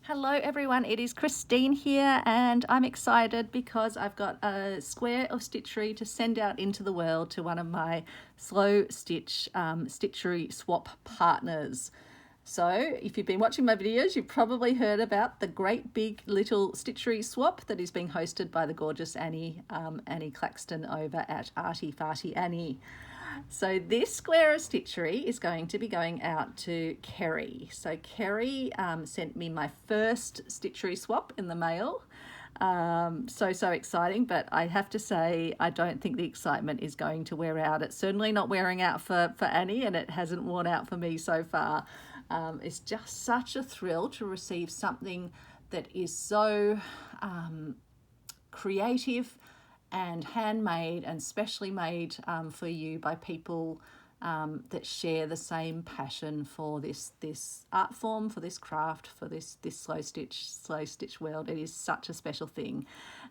Hello everyone, it is Christine here and I'm excited because I've got a square of stitchery to send out into the world to one of my slow stitch Stitcheryswap partners. So if you've been watching my videos, you've probably heard about the great big little Stitcheryswap that is being hosted by the gorgeous Annie Claxton over at Arty Farty Annie. So this square of stitchery is going to be going out to Kerri. So Kerri sent me my first Stitcheryswap in the mail. So exciting, but I have to say I don't think the excitement is going to wear out. It's certainly not wearing out for Annie, and it hasn't worn out for me so far. It's just such a thrill to receive something that is so creative and handmade and specially made for you by people that share the same passion for this art form, for this craft, for this slow stitch world. It is such a special thing.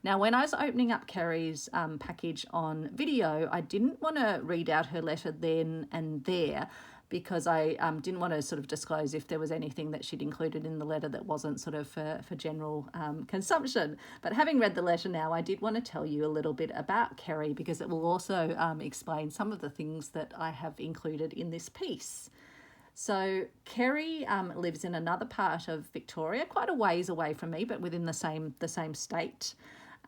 Now, when I was opening up Kerri's package on video, I didn't want to read out her letter then and there, because I didn't want to sort of disclose if there was anything that she'd included in the letter that wasn't sort of for general consumption. But having read the letter now, I did want to tell you a little bit about Kerri, because it will also explain some of the things that I have included in this piece. So Kerri lives in another part of Victoria, quite a ways away from me, but within the same state.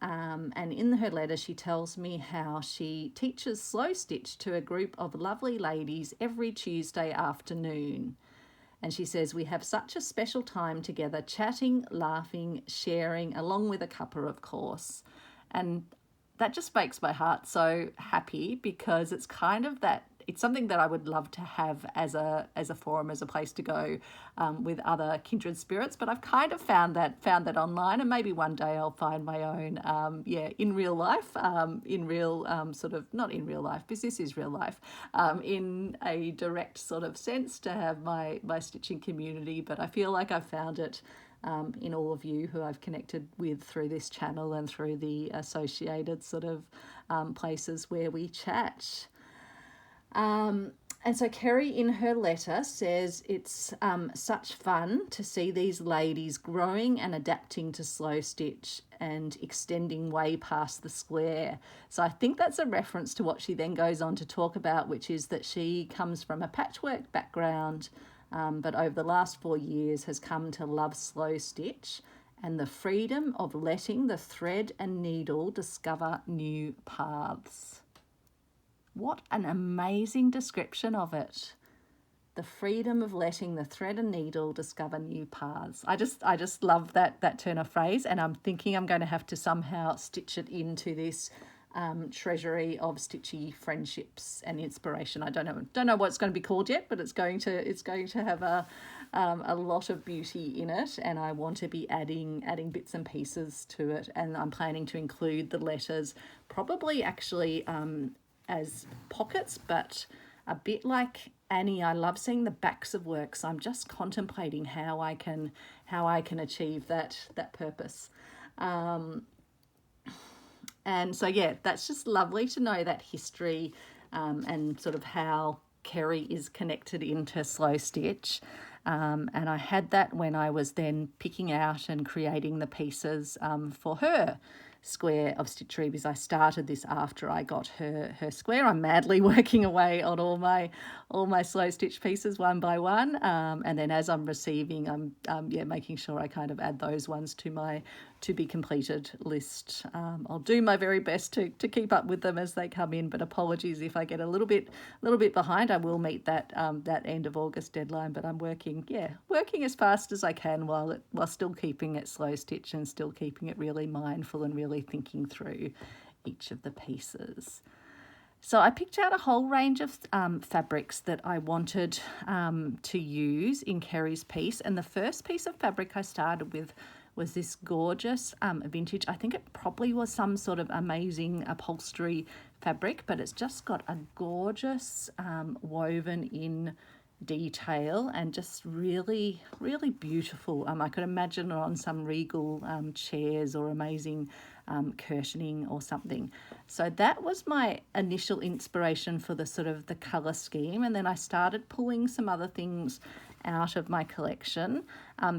And in her letter, she tells me how she teaches slow stitch to a group of lovely ladies every Tuesday afternoon. And she says, we have such a special time together, chatting, laughing, sharing, along with a cuppa, of course. And that just makes my heart so happy, because it's kind of that, it's something that I would love to have as a forum, as a place to go with other kindred spirits. But I've kind of found that online, and maybe one day I'll find my own, in real life, sort of, not in real life, because this is real life, in a direct sort of sense, to have my stitching community. But I feel like I've found it in all of you who I've connected with through this channel and through the associated sort of places where we chat. And so Kerri in her letter says it's such fun to see these ladies growing and adapting to slow stitch and extending way past the square. So I think that's a reference to what she then goes on to talk about, which is that she comes from a patchwork background, but over the last 4 years has come to love slow stitch and the freedom of letting the thread and needle discover new paths. What an amazing description of it. The freedom of letting the thread and needle discover new paths. I just love that turn of phrase, and I'm thinking I'm going to have to somehow stitch it into this treasury of stitchy friendships and inspiration. I don't know what it's going to be called yet, but it's going to have a lot of beauty in it, and I want to be adding bits and pieces to it. And I'm planning to include the letters, probably actually as pockets, but a bit like Annie, I love seeing the backs of work, so I'm just contemplating how I can achieve that purpose. And so yeah, that's just lovely to know that history and sort of how Kerri is connected into slow stitch. And I had that when I was then picking out and creating the pieces for her square of stitchery, because I started this after I got her square. I'm madly working away on all my slow stitch pieces one by one, and then as I'm receiving, I'm making sure I kind of add those ones to my to be completed list. I'll do my very best to keep up with them as they come in, but apologies if I get a little bit behind. I will meet that end of August deadline, but I'm working as fast as I can while still keeping it slow stitch and still keeping it really mindful and really thinking through each of the pieces. So I picked out a whole range of fabrics that I wanted to use in Kerri's piece, and the first piece of fabric I started with was this gorgeous vintage. I think it probably was some sort of amazing upholstery fabric, but it's just got a gorgeous woven in detail and just really, really beautiful. I could imagine it on some regal chairs or amazing curtaining or something. So that was my initial inspiration for the sort of the colour scheme, and then I started pulling some other things out of my collection.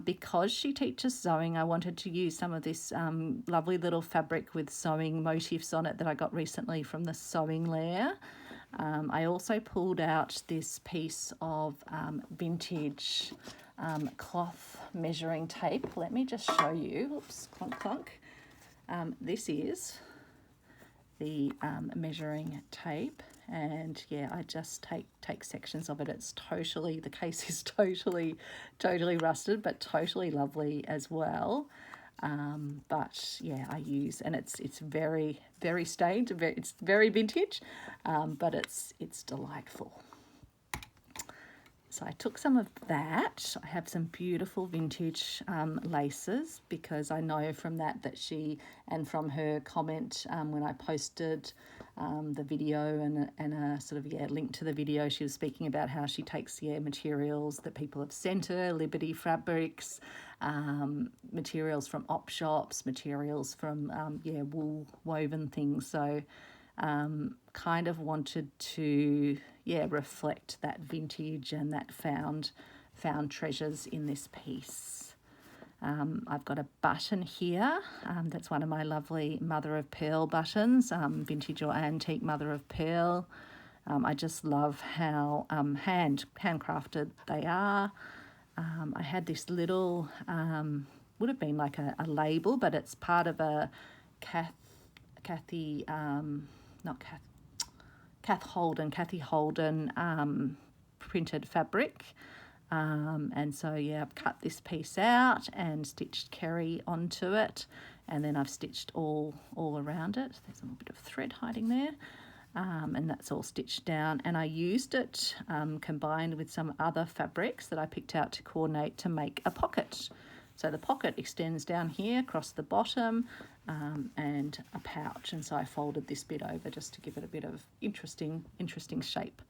Because she teaches sewing, I wanted to use some of this lovely little fabric with sewing motifs on it that I got recently from the Sewing Lair. I also pulled out this piece of vintage cloth measuring tape. Let me just show you. Oops, clunk, clunk. This is the measuring tape, and yeah, I just take sections of it. It's totally, the case is totally rusted, but totally lovely as well. But yeah, I use, and it's very stained, it's very vintage, but it's delightful. So I took some of that. I have some beautiful vintage laces, because I know from that she, and from her comment when I posted the video and a sort of link to the video, she was speaking about how she takes materials that people have sent her, Liberty fabrics, materials from op shops, materials from wool woven things. So kind of wanted to reflect that vintage and that found treasures in this piece. I've got a button here. That's one of my lovely mother of pearl buttons, vintage or antique mother of pearl. I just love how handcrafted they are. I had this little, would have been like a label, but it's part of a Kathy Holden printed fabric. And so I've cut this piece out and stitched Kerri onto it, and then I've stitched all around it. There's a little bit of thread hiding there. And that's all stitched down, and I used it combined with some other fabrics that I picked out to coordinate to make a pocket. So the pocket extends down here across the bottom, and a pouch, and so I folded this bit over just to give it a bit of interesting shape.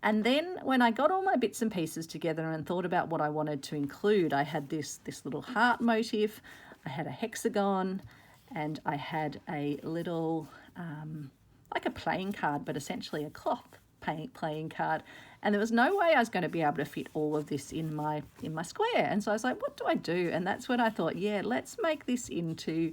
And then when I got all my bits and pieces together and thought about what I wanted to include, I had this little heart motif, I had a hexagon, and I had a little like a playing card, but essentially a cloth playing card. And there was no way I was going to be able to fit all of this in my square. And so I was like, what do I do? And that's when I thought, let's make this into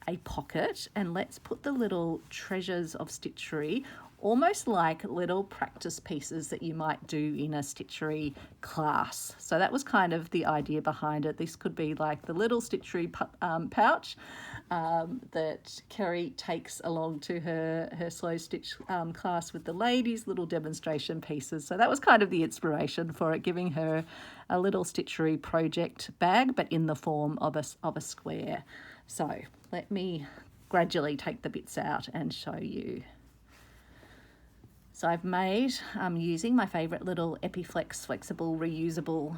a pocket, and let's put the little treasures of stitchery, almost like little practice pieces that you might do in a stitchery class. So that was kind of the idea behind it. This could be like the little stitchery pouch that Kerri takes along to her slow stitch class with the ladies, little demonstration pieces. So that was kind of the inspiration for it, giving her a little stitchery project bag, but in the form of a square. So let me gradually take the bits out and show you. So I've made, using my favourite little Epiflex flexible reusable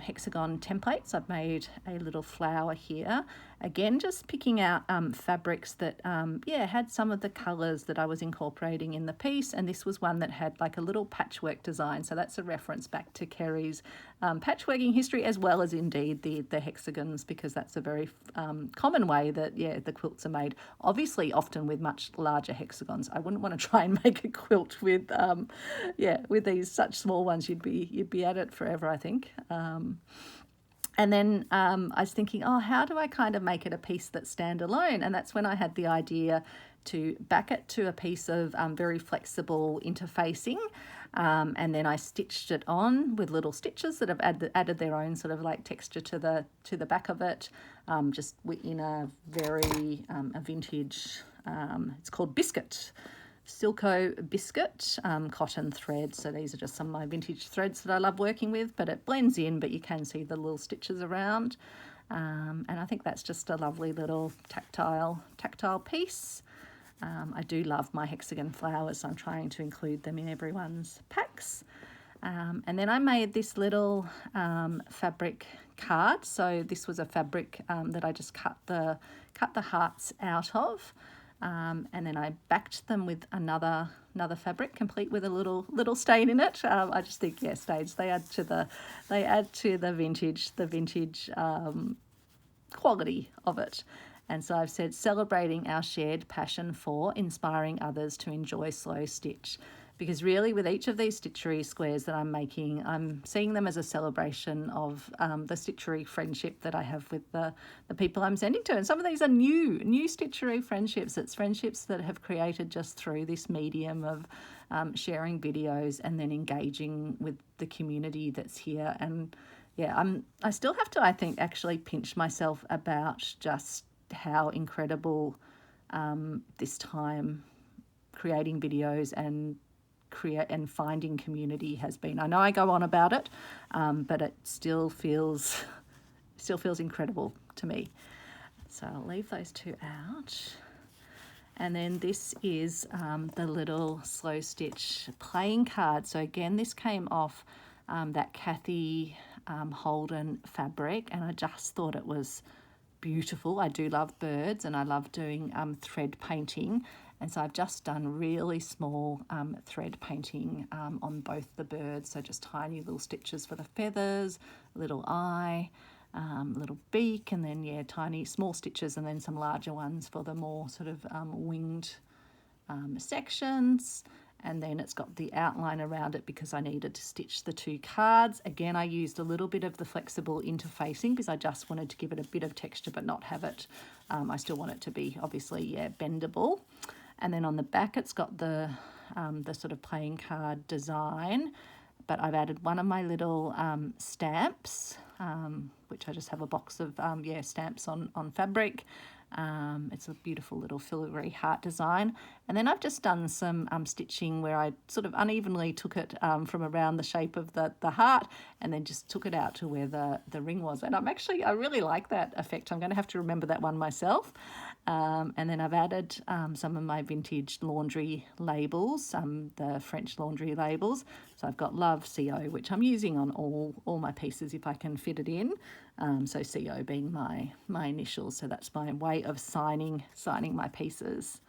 hexagon templates, I've made a little flower here. Again, just picking out fabrics that, had some of the colours that I was incorporating in the piece, and this was one that had like a little patchwork design. So that's a reference back to Kerri's patchworking history, as well as indeed the hexagons, because that's a very common way that the quilts are made. Obviously, often with much larger hexagons. I wouldn't want to try and make a quilt with these such small ones. You'd be at it forever, I think. And then I was thinking, how do I kind of make it a piece that's standalone? And that's when I had the idea to back it to a piece of very flexible interfacing. And then I stitched it on with little stitches that have added their own sort of like texture to the back of it, just in a very a vintage, it's called Biscuit. Silko Biscuit cotton thread. So these are just some of my vintage threads that I love working with, but it blends in, but you can see the little stitches around. And I think that's just a lovely little tactile piece. I do love my hexagon flowers, so I'm trying to include them in everyone's packs. And then I made this little fabric card. So this was a fabric that I just cut the hearts out of. And then I backed them with another fabric, complete with a little stain in it. I just think stains, they add to the vintage quality of it. And so I've said, celebrating our shared passion for inspiring others to enjoy slow stitch. because really with each of these stitchery squares that I'm making, I'm seeing them as a celebration of the stitchery friendship that I have with the people I'm sending to. And some of these are new stitchery friendships. It's friendships that have created just through this medium of sharing videos and then engaging with the community that's here. And yeah, I still have to, I think, actually pinch myself about just how incredible this time creating videos and finding community has been. I know I go on about it, but it still feels incredible to me. So I'll leave those two out. And then this is the little slow stitch playing card. So again, this came off that Kathy Holden fabric, and I just thought it was beautiful. I do love birds and I love doing thread painting. And so I've just done really small thread painting on both the birds. So just tiny little stitches for the feathers, little eye, little beak, and then, yeah, tiny small stitches and then some larger ones for the more sort of winged sections. And then it's got the outline around it because I needed to stitch the two cards. Again, I used a little bit of the flexible interfacing because I just wanted to give it a bit of texture but not have it. I still want it to be obviously, yeah, bendable. And then on the back, it's got the sort of playing card design, but I've added one of my little stamps, which I just have a box of stamps on fabric. It's a beautiful little filigree heart design. And then I've just done some stitching where I sort of unevenly took it from around the shape of the heart and then just took it out to where the ring was. And I really like that effect. I'm going to have to remember that one myself. And then I've added some of my vintage laundry labels, the French laundry labels. So I've got Love CO, which I'm using on all my pieces if I can fit it in. So CO being my initials. So that's my way of signing my pieces.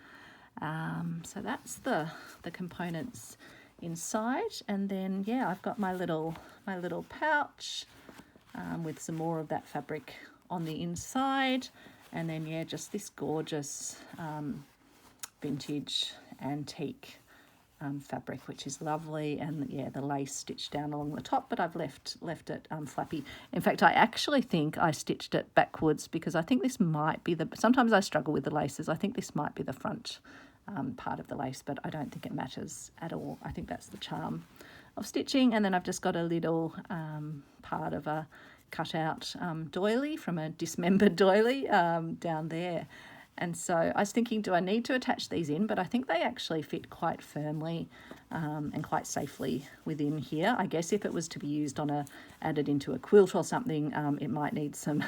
So that's the components inside. And then, yeah, I've got my little pouch with some more of that fabric on the inside. And then, yeah, just this gorgeous vintage antique fabric, which is lovely. And, yeah, the lace stitched down along the top, but I've left it flappy. In fact, I actually think I stitched it backwards because I think this might be sometimes I struggle with the laces. I think this might be the front part of the lace, but I don't think it matters at all. I think that's the charm of stitching. And then I've just got a little part of a cut-out doily from a dismembered doily down there. And so I was thinking, do I need to attach these in? But I think they actually fit quite firmly and quite safely within here. I guess if it was to be used added into a quilt or something, it might need some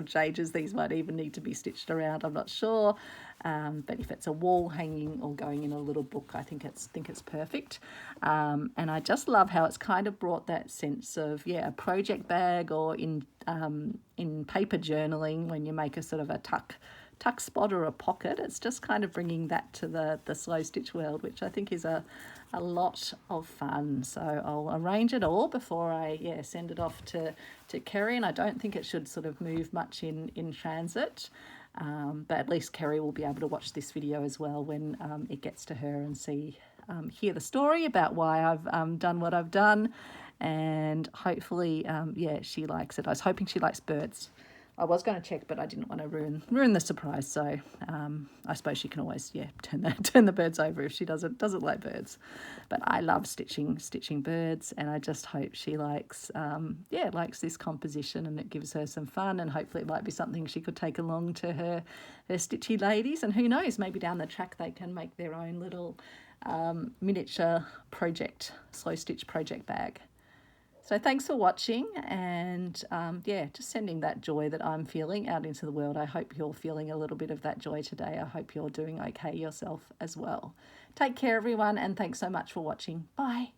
changes. These might even need to be stitched around. I'm not sure. But if it's a wall hanging or going in a little book, I think it's perfect. And I just love how it's kind of brought that sense of, yeah, a project bag, or in paper journaling when you make a sort of a tuck spot or a pocket. It's just kind of bringing that to the slow stitch world, which I think is a lot of fun. So I'll arrange it all before I send it off to Kerri, and I don't think it should sort of move much in transit. But at least Kerri will be able to watch this video as well when it gets to her and hear the story about why I've done what I've done, and hopefully she likes it. I was hoping she likes birds. I was going to check, but I didn't want to ruin the surprise. So I suppose she can always turn the birds over if she doesn't like birds. But I love stitching birds, and I just hope she likes this composition, and it gives her some fun, and hopefully it might be something she could take along to her stitchy ladies, and who knows, maybe down the track they can make their own little miniature slow stitch project bag. So thanks for watching, and just sending that joy that I'm feeling out into the world. I hope you're feeling a little bit of that joy today. I hope you're doing okay yourself as well. Take care, everyone, and thanks so much for watching. Bye.